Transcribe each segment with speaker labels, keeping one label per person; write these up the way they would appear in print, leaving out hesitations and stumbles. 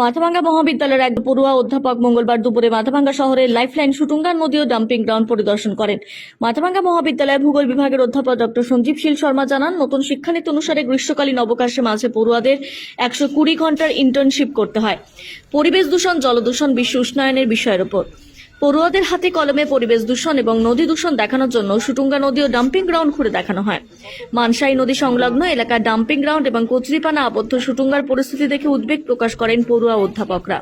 Speaker 1: মাথাভাঙ্গা মহাবিদ্যালয়ের এক পড়ুয়া অধ্যাপক মঙ্গলবার দুপুরে মাথাভাঙ্গা শহরের লাইফলাইন শুটুঙ্গা নদী ও ডাম্পিং গ্রাউন্ড পরিদর্শন করেন। মাথাভাঙ্গা মহাবিদ্যালয়ের ভূগোল বিভাগের অধ্যাপক ডক্টর সঞ্জীব শীল শর্মা জানান, নতুন শিক্ষানীতি অনুসারে গ্রীষ্মকালীন অবকাশে মাঝে পড়ুয়াদের 120 ঘন্টার ইন্টার্নশিপ করতে হয়। পরিবেশ দূষণ, জলদূষণ, বিশ্ব উষ্ণায়নের বিষয়ের উপর পড়ুয়াদের হাতে কলমে পরিবেশ দূষণ এবং নদী দূষণ দেখানোর জন্য শুটুঙ্গা নদী ও ডাম্পিং গ্রাউন্ড ঘুরে দেখানো হয়। মানসাই নদী সংলগ্ন এলাকার ডাম্পিং গ্রাউন্ড এবং কচুরিপানা আবদ্ধ শুটুঙ্গার পরিস্থিতি দেখে উদ্বেগ প্রকাশ করেন পড়ুয়া অধ্যাপকরা।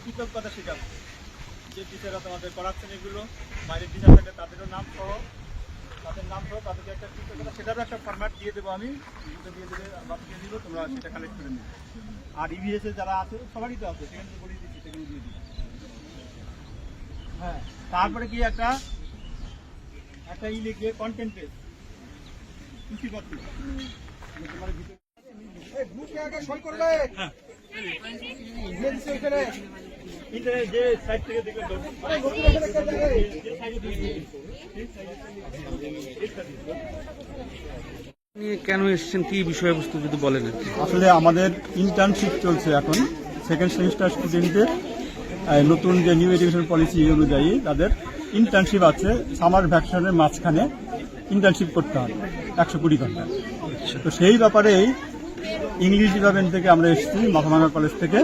Speaker 2: কৃতজ্ঞতা শেখাবো যে টিচাররা তোমাদের করাচ্ছেন, এগুলো বাইরের টিচার থাকে তাদেরও নাম সহ তাদেরকে একটা কৃতজ্ঞতা, সেটারও একটা ফরম্যাট দিয়ে দেবো আমি, দিয়ে দেবে বাচ্চাকে দিব, তোমরা সেটা কালেক্ট করে নেবে। আর ইভিএসে যারা আছে সবারই তো আছে, সেখান থেকে বলিয়ে দিচ্ছি, সেগুলো দিয়ে দিচ্ছি। হ্যাঁ, তারপরে কি একটা ই লিখবে কন্টেন্ট পেজ কৃষিপত্র তোমার ভিতরে যে সাইড থেকে দেখবেন
Speaker 3: কেন এসেছেন, কি বিষয়বস্তু যদি বলেন।
Speaker 2: আসলে আমাদের ইন্টার্নশিপ চলছে এখন, সেকেন্ড সেমিস্টার স্টুডেন্টদের নতুন যে নিউ এডুকেশন পলিসি অনুযায়ী তাদের ইন্টার্নশিপ আছে। সামার ভ্যাকেশনের মাঝখানে ইন্টার্নশিপ করতে হবে 120 ঘন্টা। তো সেই ব্যাপারেই ইংলিশ ডিপার্টমেন্ট থেকে আমরা এসেছি, মাথাভাঙ্গা কলেজ থেকে,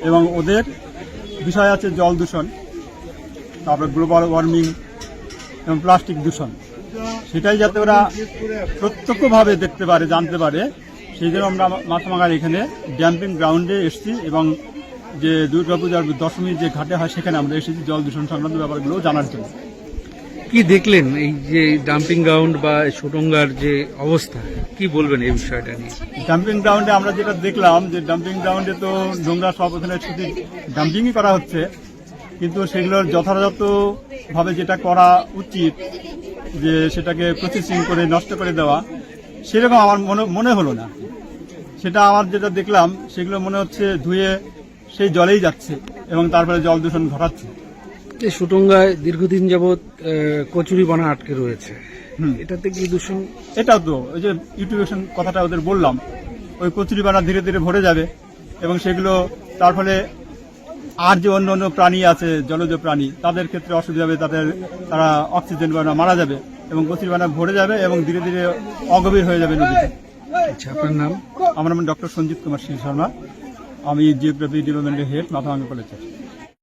Speaker 2: এবং ওদের বিষয় আছে জল দূষণ, তারপরে গ্লোবাল ওয়ার্মিং এবং প্লাস্টিক দূষণ। সেটাই যাতে ওরা প্রত্যক্ষভাবে দেখতে পারে, জানতে পারে, সেই জন্য আমরা মাথাভাঙ্গার এখানে ড্যাম্পিং গ্রাউন্ডে এসেছি এবং যে দুর্গাপূজার দশমীর যে ঘাটে হয় সেখানে আমরা এসেছি জল দূষণ সংক্রান্ত ব্যাপারগুলো জানার জন্য।
Speaker 3: কি দেখলেন এই যে ডাম্পিং গ্রাউন্ড বা শুটুঙ্গার যে অবস্থা, কি বলবেন এই বিষয়টা নিয়ে?
Speaker 2: ডাম্পিং গ্রাউন্ডে আমরা যেটা দেখলাম যে ডাম্পিং গ্রাউন্ডে তো নোংরা সব ওখানে শুধু ডাম্পিংই করা হচ্ছে, কিন্তু সেগুলোর যথাযথভাবে যেটা করা উচিত যে সেটাকে প্রসেসিং করে নষ্ট করে দেওয়া, সেরকম আমার মনে হলো না। সেটা আমার যেটা দেখলাম সেগুলো মনে হচ্ছে ধুয়ে সেই জলেই যাচ্ছে এবং তারপরে জল দূষণ ঘটাচ্ছে।
Speaker 3: এই শুটুঙ্গায় দীর্ঘদিন যাবৎ কচুরিপানা আটকে রয়েছে, এটাতে কি দূষণ?
Speaker 2: এটাও তো ওই যে ইউটিউবেশন কথাটা ওদের বললাম, ওই কচুরিপানা ধীরে ধীরে ভরে যাবে এবং সেগুলো তার ফলে আর যে অন্য অন্য প্রাণী আছে, জলজ প্রাণী, তাদের ক্ষেত্রে অসুবিধা হবে, তারা অক্সিজেন মারা যাবে এবং কচুরিপানা ভরে যাবে এবং ধীরে ধীরে অগভীর হয়ে যাবে নদীতে।
Speaker 3: আচ্ছা, আপনার নাম?
Speaker 2: আমার নাম ডক্টর সঞ্জীব কুমার শীল শর্মা, আমি জিওগ্রাফি ডিপার্টমেন্টের হেড, মাথাভাঙ্গা কলেজ।